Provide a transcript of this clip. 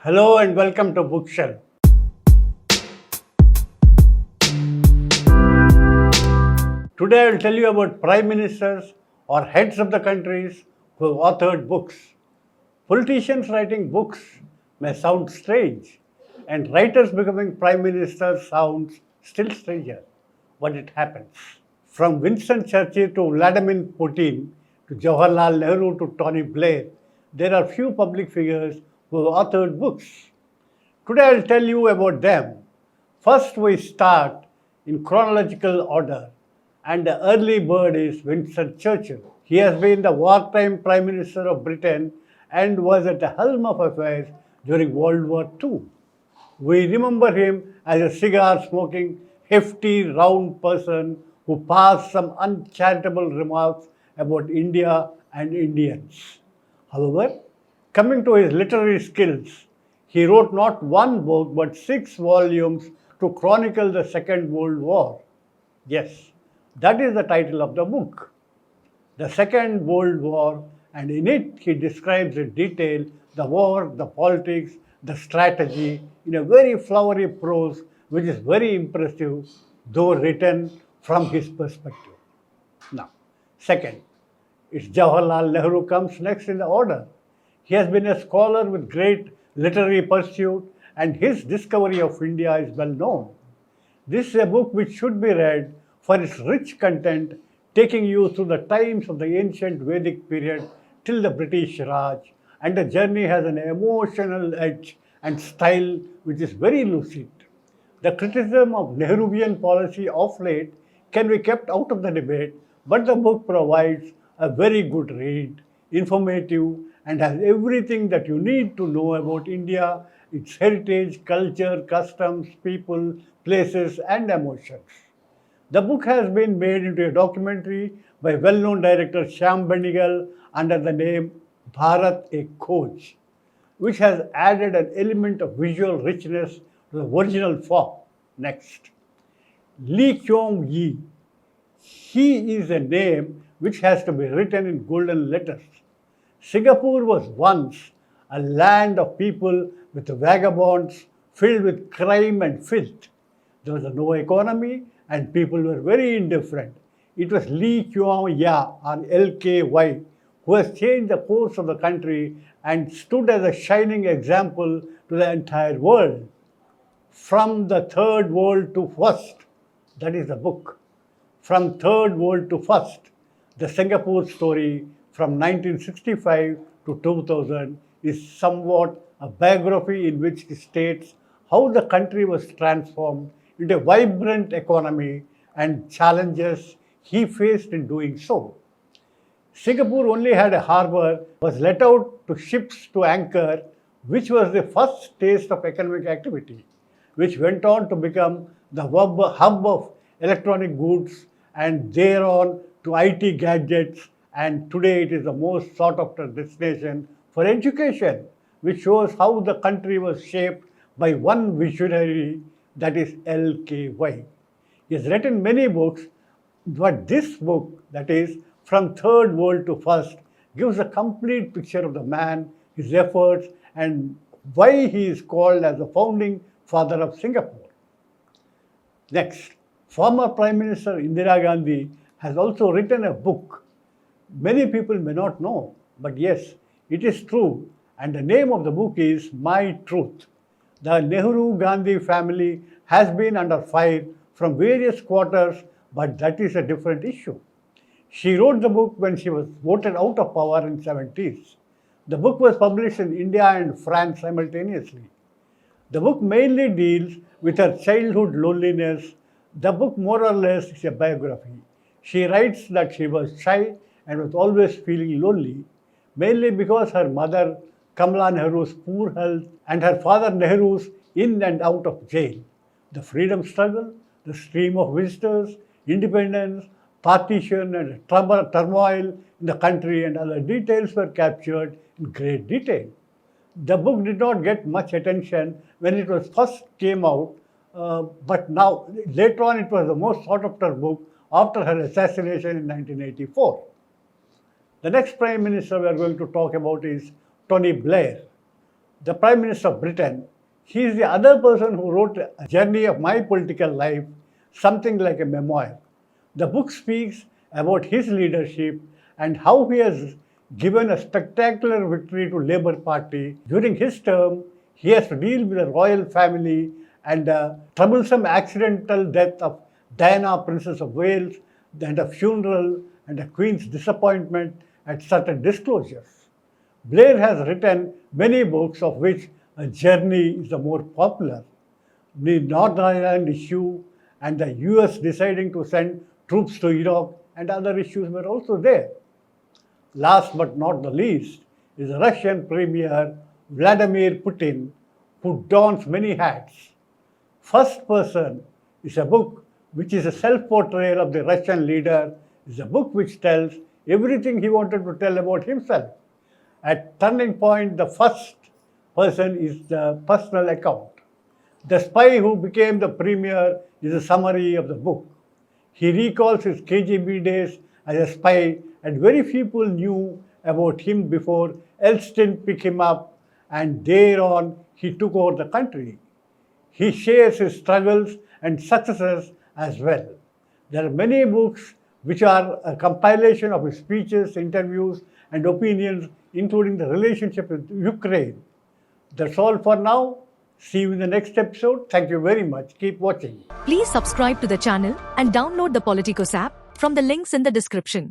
Hello and welcome to Bookshelf. Today I will tell you about prime ministers or heads of the countries who have authored books. Politicians writing books may sound strange, and writers becoming prime ministers sounds still stranger, but it happens. From Winston Churchill to Vladimir Putin to Jawaharlal Nehru to Tony Blair, there are few public figures who have authored books. Today I will tell you about them. First, we start in chronological order, and the early bird is Winston Churchill. He has been the wartime Prime Minister of Britain and was at the helm of affairs during World War II. We remember him as a cigar smoking, hefty, round person who passed some uncharitable remarks about India and Indians. However, coming to his literary skills, he wrote not one book but 6 volumes to chronicle the Second World War. Yes, that is the title of the book, The Second World War, and in it he describes in detail the war, the politics, the strategy in a very flowery prose which is very impressive, though written from his perspective. Now, second, it's Jawaharlal Nehru comes next in the order. He has been a scholar with great literary pursuit, and his discovery of India is well known. This is a book which should be read for its rich content, taking you through the times of the ancient Vedic period till the British Raj, and the journey has an emotional edge and style which is very lucid. The criticism of Nehruvian policy of late can be kept out of the debate, but the book provides a very good read, informative, and has everything that you need to know about India, its heritage, culture, customs, people, places, and emotions. The book has been made into a documentary by well-known director Shyam Bendigal under the name Bharat A Khoj, which has added an element of visual richness to the original form. Next, Lee Kuan Yew. He is a name which has to be written in golden letters. Singapore was once a land of people with vagabonds filled with crime and filth. There was no economy and people were very indifferent. It was Lee Kuan Yew or LKY who has changed the course of the country and stood as a shining example to the entire world. From the third world to first, that is the book. From third world to first, the Singapore story from 1965 to 2000 is somewhat a biography in which he states how the country was transformed into a vibrant economy and challenges he faced in doing so. Singapore only had a harbour, was let out to ships to anchor, which was the first taste of economic activity, which went on to become the hub of electronic goods and thereon to IT gadgets, and today it is the most sought after destination for education, which shows how the country was shaped by one visionary, that is LKY. He has written many books, but this book, that is From Third World to First, gives a complete picture of the man, his efforts, and why he is called as the founding father of Singapore. Next, former Prime Minister Indira Gandhi has also written a book. Many people may not know, but yes, it is true, and the name of the book is My Truth. The Nehru-Gandhi family has been under fire from various quarters, but that is a different issue. She wrote the book when she was voted out of power in the 70s. The book was published in India and France simultaneously. The book mainly deals with her childhood loneliness. The book more or less is a biography. She writes that she was shy and was always feeling lonely, mainly because her mother, Kamala Nehru's poor health, and her father Nehru's in and out of jail. The freedom struggle, the stream of visitors, independence, partition, and turmoil in the country, and other details were captured in great detail. The book did not get much attention when it was first came out, but now later on it was the most sought after book after her assassination in 1984. The next Prime Minister we are going to talk about is Tony Blair. the Prime Minister of Britain, he is the other person who wrote a journey of my political life, something like a memoir. The book speaks about his leadership and how he has given a spectacular victory to Labour Party. During his term, he has to deal with the royal family and the troublesome accidental death of Diana, Princess of Wales, and a funeral and the Queen's disappointment at certain disclosures. Blair has written many books, of which A Journey is the more popular. The Northern Ireland issue and the US deciding to send troops to Iraq and other issues were also there. Last but not the least is the Russian Premier Vladimir Putin, who dons many hats. First Person is a book which is a self-portrayal of the Russian leader, is a book which tells everything he wanted to tell about himself. At turning point, the first person is the personal account. The Spy Who Became the Premier is a summary of the book. He recalls his KGB days as a spy, and very few people knew about him before Hsien picked him up, and thereon he took over the country. He shares his struggles and successes as well. There are many books which are a compilation of his speeches, interviews, and opinions, including the relationship with Ukraine. That's all for now. See you in the next episode. Thank you very much. Keep watching. Please subscribe to the channel and download the Politikos app from the links in the description.